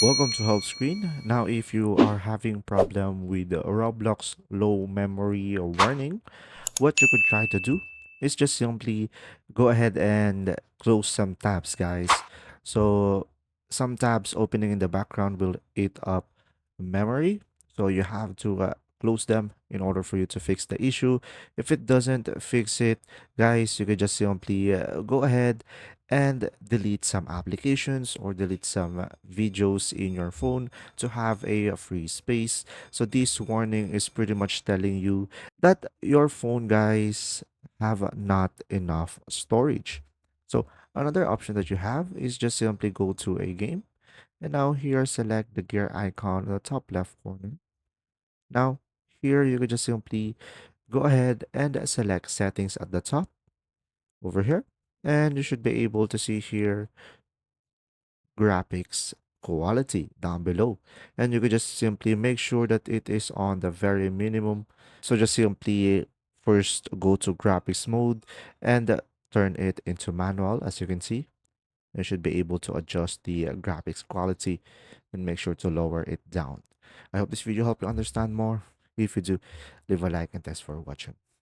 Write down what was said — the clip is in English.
Welcome to Help Screen. Now, if you are having problem with Roblox low memory or warning, what you could try to do is just simply go ahead and close some tabs, guys. So some tabs opening in the background will eat up memory. So you have to close them in order for you to fix the issue. If it doesn't fix it, guys, you could just simply go ahead and delete some applications or delete some videos in your phone to have a free space. So this warning is pretty much telling you that your phone, guys, have not enough storage. So another option that you have is just simply go to a game, and now here select the gear icon in the top left corner. Now here you could just simply go ahead and select settings at the top over here, and you should be able to see here graphics quality down below, and you could just simply make sure that it is on the very minimum. So just simply first go to graphics mode and turn it into manual. As you can see, you should be able to adjust the graphics quality and make sure to lower it down. I hope this video helped you understand more. If you do, leave a like and thanks for watching.